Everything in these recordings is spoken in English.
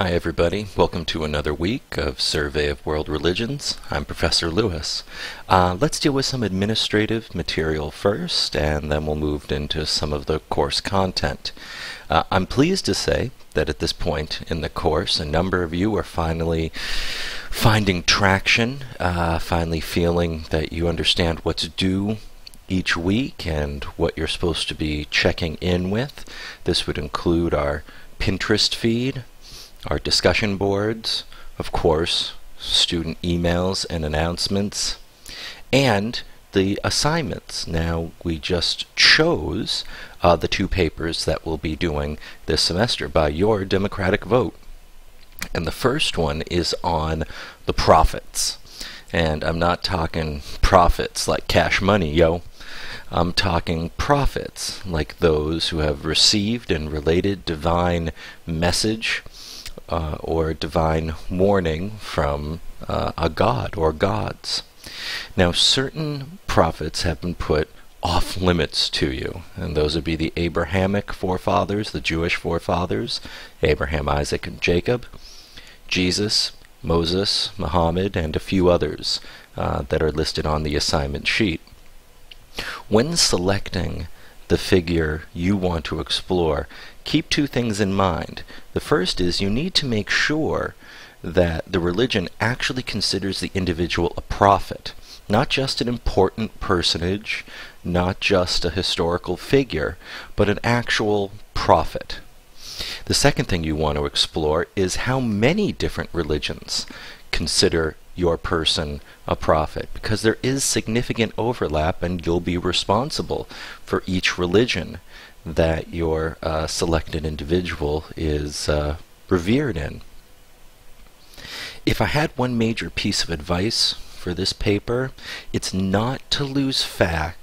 Hi everybody, welcome to another week of Survey of World Religions. I'm Professor Lewis. Let's deal with some administrative material first, and then we'll move into some of the course content. I'm pleased to say that at this point in the course, a number of you are finally finding traction, finally feeling that you understand what's due each week and what you're supposed to be checking in with. This would include our Pinterest feed, our discussion boards, of course, student emails and announcements, and the assignments. Now, we just chose the two papers that we'll be doing this semester by your democratic vote. And the first one is on the prophets. And I'm not talking profits like cash money, yo. I'm talking prophets like those who have received and related divine message or divine warning from a god or gods. Now, certain prophets have been put off limits to you, and those would be the Abrahamic forefathers, the Jewish forefathers, Abraham, Isaac, and Jacob, Jesus, Moses, Muhammad, and a few others that are listed on the assignment sheet. When selecting the figure you want to explore, keep two things in mind. The first is you need to make sure that the religion actually considers the individual a prophet, not just an important personage, not just a historical figure, but an actual prophet. The second thing you want to explore is how many different religions consider your person a prophet, because there is significant overlap and you'll be responsible for each religion that your selected individual is revered in. If I had one major piece of advice for this paper, it's not to lose sight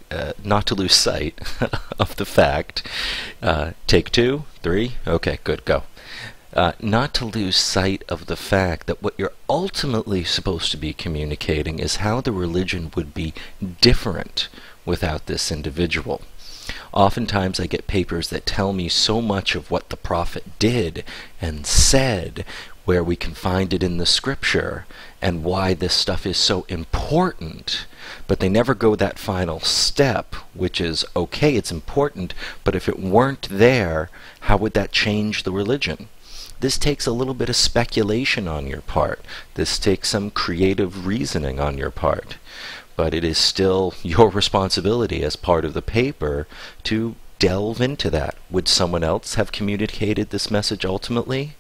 of the fact. Take two, three, okay, good, go. Not to lose sight of the fact that what you're ultimately supposed to be communicating is how the religion would be different without this individual. Oftentimes I get papers that tell me so much of what the prophet did and said, where we can find it in the scripture, and why this stuff is so important, but they never go that final step, which is, okay, it's important, but if it weren't there, how would that change the religion? This takes a little bit of speculation on your part. This takes some creative reasoning on your part. But it is still your responsibility as part of the paper to delve into that. Would someone else have communicated this message ultimately?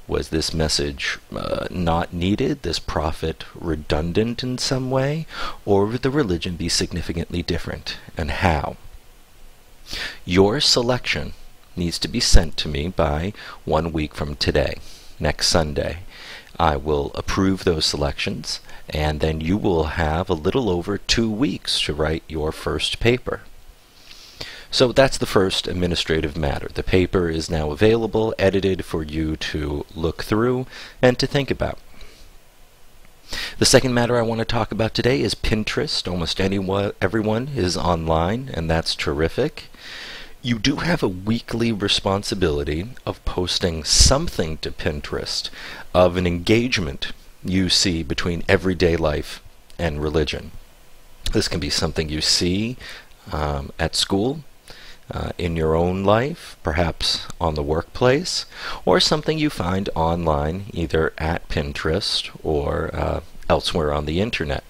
Was this message not needed, this prophet redundant in some way? Or would the religion be significantly different, and how? Your selection needs to be sent to me by 1 week from today, next Sunday. I will approve those selections, and then you will have a little over 2 weeks to write your first paper. So that's the first administrative matter. The paper is now available, edited for you to look through and to think about. The second matter I want to talk about today is Pinterest. Almost everyone is online, and that's terrific. You do have a weekly responsibility of posting something to Pinterest of an engagement you see between everyday life and religion. This can be something you see at school, in your own life, perhaps on the workplace, or something you find online either at Pinterest or elsewhere on the internet.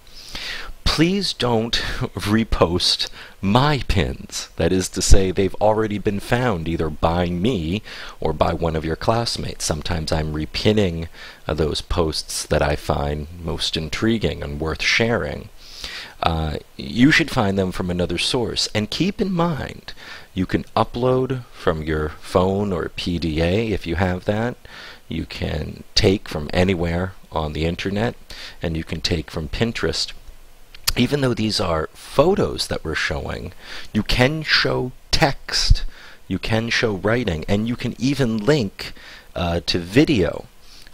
Please don't repost my pins. That is to say, they've already been found either by me or by one of your classmates. Sometimes I'm repinning those posts that I find most intriguing and worth sharing. You should find them from another source. And keep in mind, you can upload from your phone or PDA if you have that. You can take from anywhere on the internet, and you can take from Pinterest. Even though these are photos that we're showing, you can show text, you can show writing, and you can even link to video,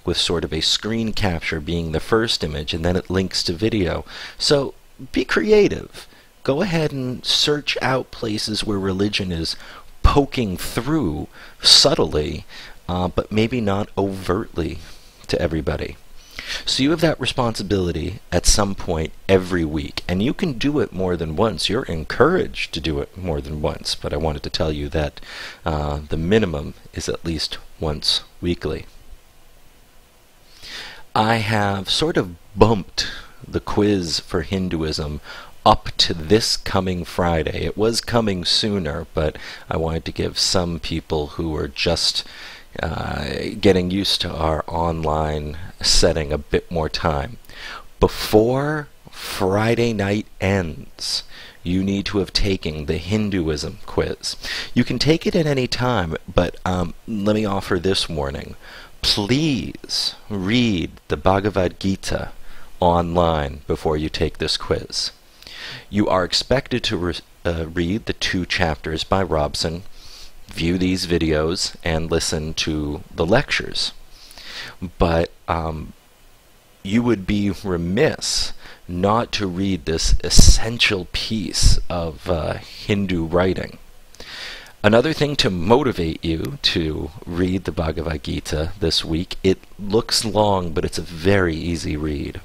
with sort of a screen capture being the first image, and then it links to video. So be creative. Go ahead and search out places where religion is poking through subtly but maybe not overtly to everybody. So you have that responsibility at some point every week, and you can do it more than once. You're encouraged to do it more than once, but I wanted to tell you that the minimum is at least once weekly. I have sort of bumped the quiz for Hinduism up to this coming Friday. It was coming sooner, but I wanted to give some people who are just getting used to our online setting a bit more time. Before Friday night ends, you need to have taken the Hinduism quiz. You can take it at any time, but let me offer this warning. Please read the Bhagavad Gita online before you take this quiz. You are expected to read the 2 chapters by Robson, view these videos, and listen to the lectures. But you would be remiss not to read this essential piece of Hindu writing. Another thing to motivate you to read the Bhagavad Gita this week, it looks long, but it's a very easy read,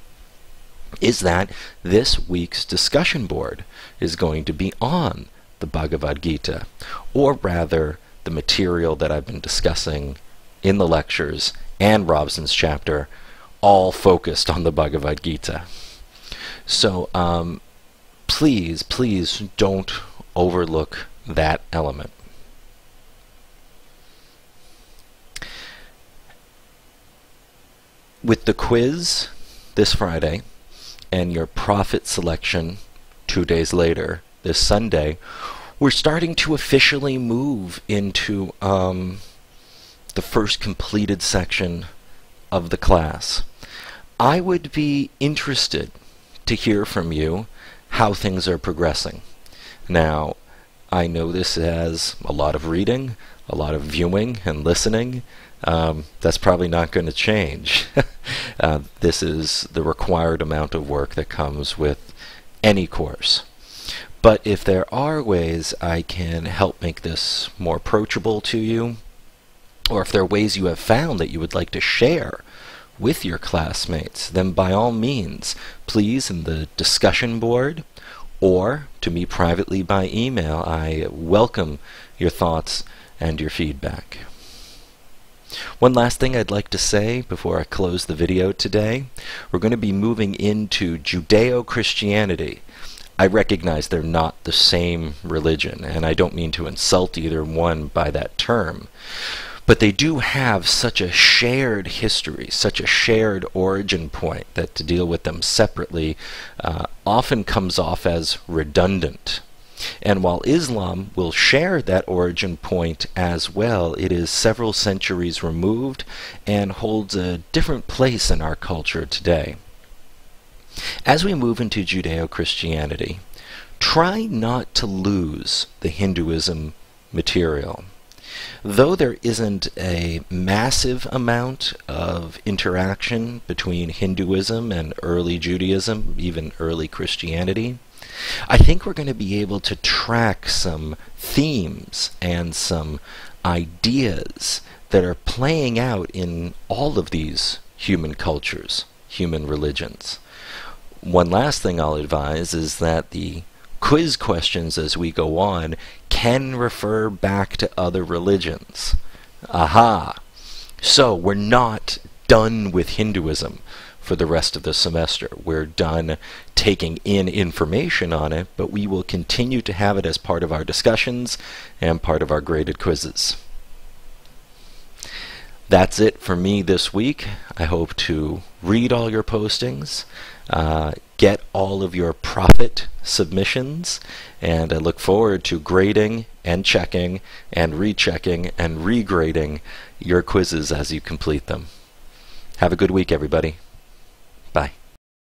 is that this week's discussion board is going to be on the Bhagavad Gita, or rather the material that I've been discussing in the lectures and Robson's chapter, all focused on the Bhagavad Gita. So please don't overlook that element. With the quiz this Friday and your prophet selection 2 days later, this Sunday, we're starting to officially move into the first completed section of the class. I would be interested to hear from you how things are progressing. Now, I know this has a lot of reading, a lot of viewing and listening. That's probably not going to change. This is the required amount of work that comes with any course. But if there are ways I can help make this more approachable to you, or if there are ways you have found that you would like to share with your classmates, then by all means, please, in the discussion board or to me privately by email, I welcome your thoughts and your feedback. One last thing I'd like to say before I close the video today. We're going to be moving into Judeo-Christianity. I recognize they're not the same religion, and I don't mean to insult either one by that term. But they do have such a shared history, such a shared origin point, that to deal with them separately often comes off as redundant. And while Islam will share that origin point as well, it is several centuries removed and holds a different place in our culture today. As we move into Judeo-Christianity, try not to lose the Hinduism material. Though there isn't a massive amount of interaction between Hinduism and early Judaism, even early Christianity, I think we're going to be able to track some themes and some ideas that are playing out in all of these human cultures, human religions. One last thing I'll advise is that the quiz questions as we go on can refer back to other religions. Aha! So we're not done with Hinduism for the rest of the semester. We're done taking in information on it, but we will continue to have it as part of our discussions and part of our graded quizzes. That's it for me this week. I hope to read all your postings, get all of your profit submissions, and I look forward to grading and checking and rechecking and regrading your quizzes as you complete them. Have a good week, everybody. Bye.